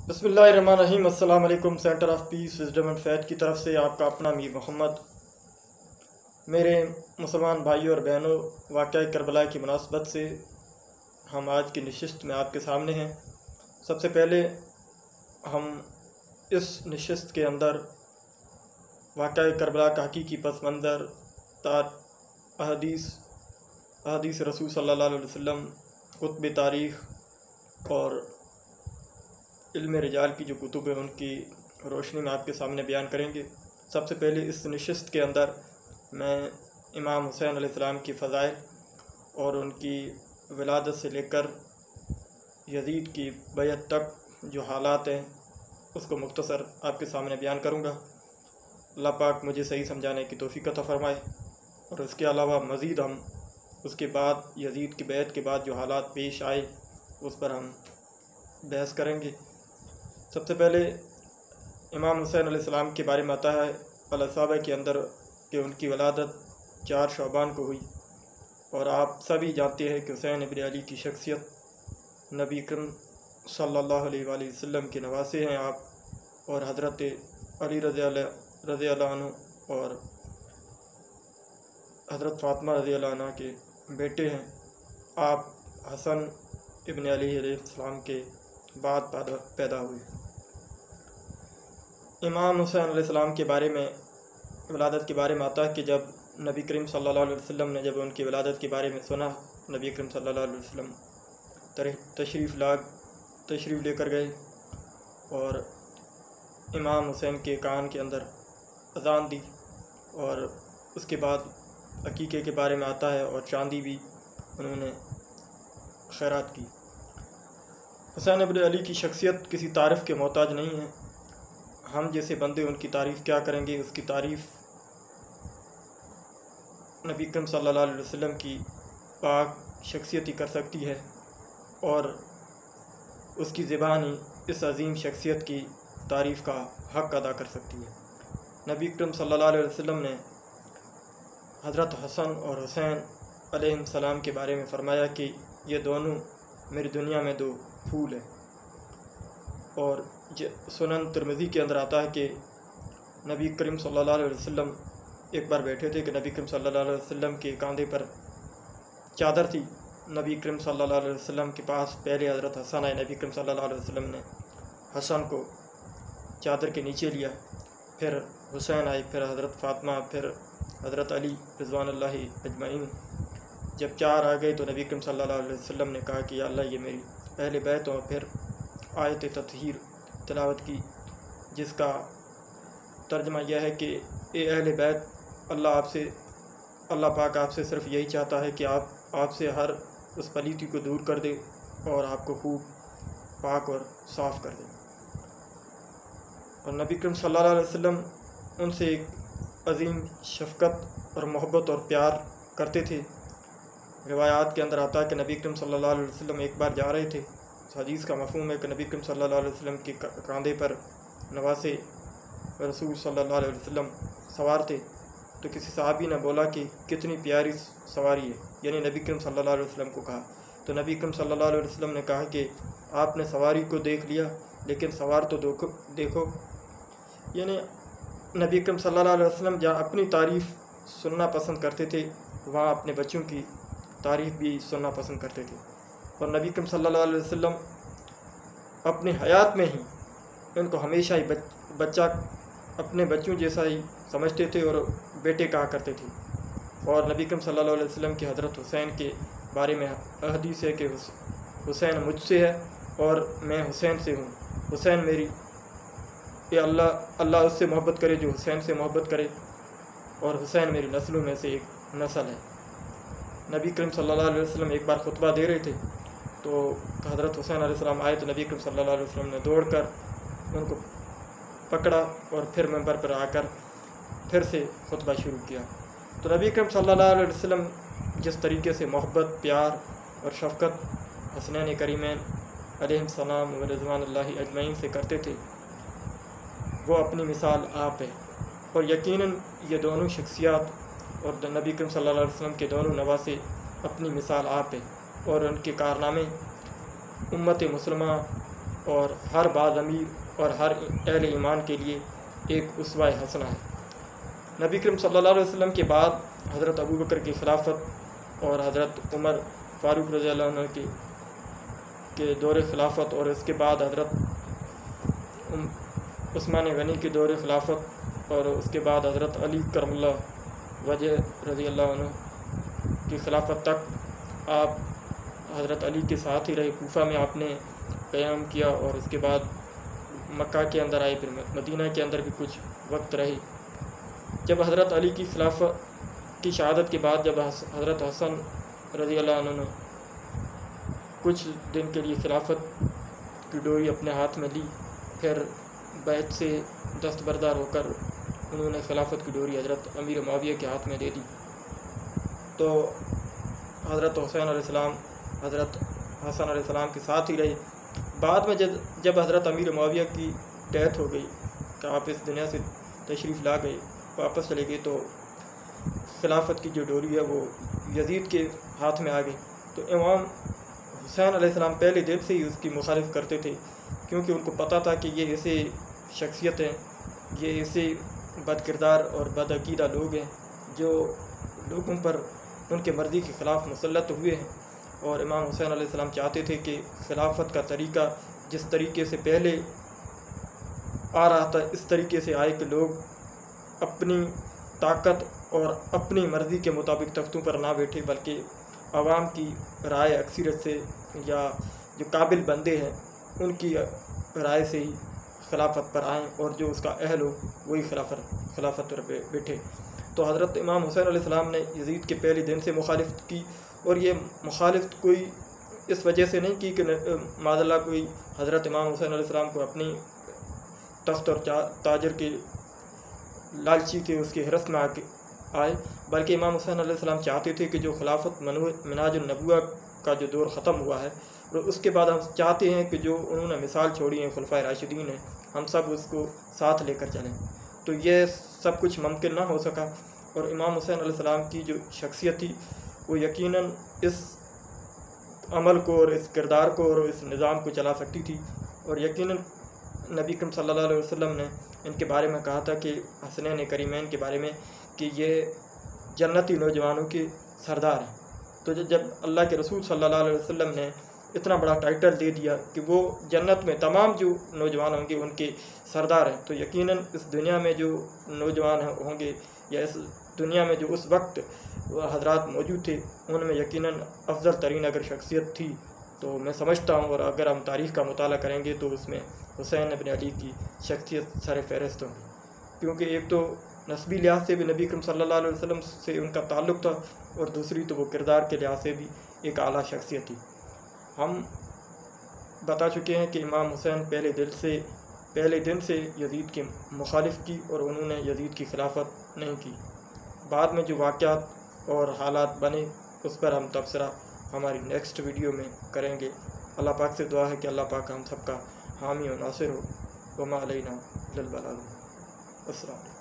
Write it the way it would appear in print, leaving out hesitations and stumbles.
बिस्मिल्लाहिर्रहमानिर्रहीम। अस्सलाम वालेकुम। Centre of peace wisdom and faith की तरफ से आपका अपना मीर मोहम्मद। मेरे मुसलमान भाइयों और बहनों, वाक़या करबला की मुनासबत से हम आज की नशिस्त में आपके सामने हैं। सबसे पहले हम इस नशिस्त के अंदर वाक़या करबला का हकीकी पस मंज़र, अहदीस रसूल सल्लल्लाहु अलैहि वसल्लम, कुतुब तारीख़ और इल्म रिजाल की जो कुतुब है उनकी रोशनी में आपके सामने बयान करेंगे। सबसे पहले इस नशिस्त के अंदर मैं इमाम हुसैन अलैहिस्सलाम की फ़ज़ाइल और उनकी विलादत से लेकर यज़ीद की बैअत तक जो हालात हैं उसको मुख्तसर आपके सामने बयान करूँगा। अल्लाह पाक मुझे सही समझाने की तौफ़ीक़ अता फ़रमाए। और इसके अलावा मज़ीद हम उसके बाद यज़ीद की बैअत के बाद जो हालात पेश आए उस पर हम बहस करेंगे। सबसे पहले इमाम हुसैन अलैहिस्सलाम के बारे में आता है अल-इसाबा के अंदर कि उनकी वलादत 4 शअबान को हुई। और आप सभी जानते हैं कि हुसैन इब्न अली की शख्सियत नबी अकरम सल्लल्लाहु अलैहि वसल्लम के नवासे हैं आप, और हज़रत अली रज़ियल्लाहु अन्हु और हज़रत फ़ातिमा रज़ियल्लाहु अन्हा के बेटे हैं। आप हसन इब्न अली अलैहिस्सलाम के बाद पैदा हुए। इमाम हुसैन अलैहिस्सलाम के बारे में विलादत के बारे में आता है कि जब नबी करीम सल्लल्लाहु अलैहि वसल्लम ने जब उनकी विलादत के बारे में सुना, नबी करीम सल्लल्लाहु अलैहि वसल्लम तशरीफ़ लेकर गए और इमाम हुसैन के कान के अंदर अज़ान दी। और उसके बाद अकीक़े के बारे में आता है और चांदी भी उन्होंने खैरात की। हुसैन इब्न अली की शख्सियत किसी तारीफ़ के मोहताज नहीं है। हम जैसे बंदे उनकी तारीफ़ क्या करेंगे। उसकी तारीफ़ नबी अकरम सल्लल्लाहु अलैहि वसल्लम की पाक शख्सियत ही कर सकती है, और उसकी ज़बान ही इस अज़ीम शख्सियत की तारीफ़ का हक़ अदा कर सकती है। नबी अकरम सल्लल्लाहु अलैहि वसल्लम ने हज़रत हसन और हुसैन अलैहिस्सलाम के बारे में फ़रमाया कि ये दोनों मेरी दुनिया में 2 फूल हैं। और सुनन तिरमिज़ी के अंदर आता है कि नबी करीम सल्लल्लाहु अलैहि वसल्लम एक बार बैठे थे कि नबी करीम सल्लल्लाहु अलैहि वसल्लम के कंधे पर चादर थी। नबी करीम सल्लल्लाहु अलैहि वसल्लम के पास पहले हज़रत हसन आए। नबी करीम सल्लल्लाहु अलैहि वसल्लम ने हसन को चादर के नीचे लिया, फिर हुसैन आए, फिर हज़रत फ़ातिमा, फिर हज़रत अली रिज़वानुल्लाहि अजमईन। जब 4 आ गए तो नबी करीम सल्लल्लाहु अलैहि वसल्लम ने कहा कि या अल्लाह ये मेरी अहले बैत हो। फिर आयत तत्हीर तिलावत की, जिसका तर्जमा यह है कि ए अहले बैत, अल्लाह पाक आपसे सिर्फ यही चाहता है कि आपसे हर उस पलीती को दूर कर दे और आपको खूब पाक और साफ़ कर दे। और नबी करीम सल्लल्लाहु अलैहि वसल्लम उनसे एक अज़ीम शफ़क़त और मोहब्बत और प्यार करते थे। रिवायात के अंदर आता है कि नबी करीम सल्लल्लाहु अलैहि वसल्लम एक बार जा रहे थे। इस हदीस का मफ़हूम है कि नबी करीम सल्लल्लाहु अलैहि वसल्लम के कंधे पर नवासे रसूल सल्लल्लाहु अलैहि वसल्लम सवार थे। तो किसी सहाबी ने बोला कि कितनी प्यारी सवारी है, यानी नबी करीम सल्लल्लाहु अलैहि वसल्लम को कहा। तो नबी करीम सल्लल्लाहु अलैहि वसल्लम ने कहा कि आपने सवारी को देख लिया, लेकिन सवार तो देखो। यानी नबी करीम सल्लल्लाहु अलैहि वसल्लम जहाँ अपनी तारीफ़ सुनना पसंद करते थे, वहाँ अपने बच्चों की तारीफ़ भी सुनना पसंद करते थे। और नबी करीम सल्लल्लाहु अलैहि वसल्लम अपने हयात में ही उनको हमेशा ही बच्चा अपने बच्चों जैसा ही समझते थे और बेटे कहा करते थे। और नबी करीम सल्लल्लाहु अलैहि वसल्लम के हज़रत हुसैन के बारे में हदीस है कि हुसैन मुझसे है और मैं हुसैन से हूँ। हुसैन मेरी, ये अल्लाह उससे मोहब्बत करे जो हुसैन से मोहब्बत करे, और हुसैन मेरी नस्लों में से एक नस्ल है। नबी करीम सल्लल्लाहु अलैहि वसल्लम एक बार खुतबा दे रहे थे तो हज़रत हुसैन अलैहिस्सलाम आए, तो नबी करीम सल्लल्लाहु अलैहि वसल्लम ने दौड़कर उनको पकड़ा और फिर मिंबर पर आकर फिर से खुतबा शुरू किया। तो नबी करीम सल्लल्लाहु अलैहि वसल्लम जिस तरीके से मोहब्बत, प्यार और शफ़क़त हसनैन करीमैन अलैहिस्सलाम व रिज़वानुल्लाहि अजमईन से करते थे, वो अपनी मिसाल आप है। और यकीनन ये दोनों शख्सियात और नबी करीम सल्लल्लाहु अलैहि वसल्लम के दोनों नवासे अपनी मिसाल आप है, और उनके कारनामे उम्मत मुस्लिमा اور ہر باضمیر اور ہر اہل ایمان کے لیے ایک اسوہ حسنہ ہے۔ نبی کریم صلی اللہ علیہ وسلم کے بعد حضرت ابوبکر کی خلافت اور حضرت عمر فاروق رضی اللہ عنہ کے دور خلافت، اور اس کے بعد حضرت عثمان غنی کے دور خلافت، اور اس کے بعد حضرت علی کرم اللہ وجہ رضی اللہ عنہ کی خلافت تک آپ حضرت علی کے ساتھ ہی رہے۔ کوفہ میں آپ نے قیام کیا اور اس کے بعد مکہ کے اندر آئے، پھر مدینہ کے اندر بھی کچھ وقت رہے۔ جب حضرت علی کی خلافت کی شہادت کے بعد جب حضرت حسن رضی اللہ عنہ نے کچھ دن کے لیے خلافت کی ڈوری اپنے ہاتھ میں لی، پھر بیعت سے دستبردار ہو کر انہوں نے خلافت کی ڈوری حضرت امیر معاویہ کے ہاتھ میں دے دی، تو حضرت حسین علیہ السلام حضرت حسن علیہ السلام کے ساتھ ہی رہے۔ بعد میں جب حضرت امیر معاویہ کی ڈیتھ ہو گئی کہ آپ اس دنیا سے تشریف لا گئے، واپس چلے گئے، تو خلافت کی جو ڈوری ہے وہ یزید کے ہاتھ میں آ گئی۔ تو امام حسین علیہ السلام پہلے دن سے ہی اس کی مخالفت کرتے تھے، کیونکہ ان کو پتہ تھا کہ یہ ایسے شخصیت ہیں، یہ ایسے بد کردار اور بد عقیدہ لوگ ہیں جو لوگوں پر ان کے مرضی کے خلاف مسلط ہوئے ہیں، اور امام حسین علیہ السلام چاہتے تھے کہ خلافت کا طریقہ جس طریقے سے پہلے آ رہا تھا اس طریقے سے آئے کہ لوگ اپنی طاقت اور اپنی مرضی کے مطابق تختوں پر نہ بیٹھے، بلکہ عوام کی رائے اکثریت سے یا جو قابل بندے ہیں ان کی رائے سے ہی خلافت پر آئیں، اور جو اس کا اہل ہو وہی خلافت پر بیٹھے۔ تو حضرت امام حسین علیہ السلام نے یزید کے پہلے دن سے مخالفت کی، اور یہ مخالفت کوئی اس وجہ سے نہیں کی کہ معاذ اللہ کوئی حضرت امام حسین علیہ السلام کو اپنی تخت اور تاجر کے لالچی کے اس کی حرس میں آئے، بلکہ امام حسین علیہ السلام چاہتے تھے کہ جو خلافت منہاج النبوہ کا جو دور ختم ہوا ہے، اور اس کے بعد ہم چاہتے ہیں کہ جو انہوں نے مثال چھوڑی ہیں خلفائے راشدین ہیں، ہم سب اس کو ساتھ لے کر چلیں۔ تو یہ سب کچھ ممکن نہ ہو سکا، اور امام حسین علیہ السلام کی جو شخصیت تھی وہ یقیناً اس عمل کو اور اس کردار کو اور اس نظام کو چلا سکتی تھی، اور یقیناً نبی کریم صلی اللہ علیہ وسلم نے ان کے بارے میں کہا تھا کہ حسنین کریمین کے بارے میں کہ یہ جنتی نوجوانوں کے سردار ہیں۔ تو جب اللہ کے رسول صلی اللہ علیہ وسلم نے اتنا بڑا ٹائٹل دے دیا کہ وہ جنت میں تمام جو نوجوان ہوں گے ان کے سردار ہیں، تو یقیناً اس دنیا میں جو نوجوان ہوں گے یا اس دنیا میں جو اس وقت حضرات موجود تھے ان میں یقیناً افضل ترین اگر شخصیت تھی تو میں سمجھتا ہوں، اور اگر ہم تاریخ کا مطالعہ کریں گے تو اس میں حسین ابن علی کی شخصیت سر فہرست ہوگی، کیونکہ ایک تو نسبی لحاظ سے بھی نبی کریم صلی اللہ علیہ وسلم سے ان کا تعلق تھا، اور دوسری تو وہ کردار کے لحاظ سے بھی ایک اعلیٰ شخصیت تھی۔ ہم بتا چکے ہیں کہ امام حسین پہلے دن سے یزید کی مخالف کی، اور انہوں نے یزید کی خلافت نہیں کی۔ بعد میں جو واقعات اور حالات بنے اس پر ہم تبصرہ ہماری نیکسٹ ویڈیو میں کریں گے۔ اللہ پاک سے دعا ہے کہ اللہ پاک ہم سب کا حامی و ناصر ہو۔ وما علینا الا البلاغ۔ السلام علیکم۔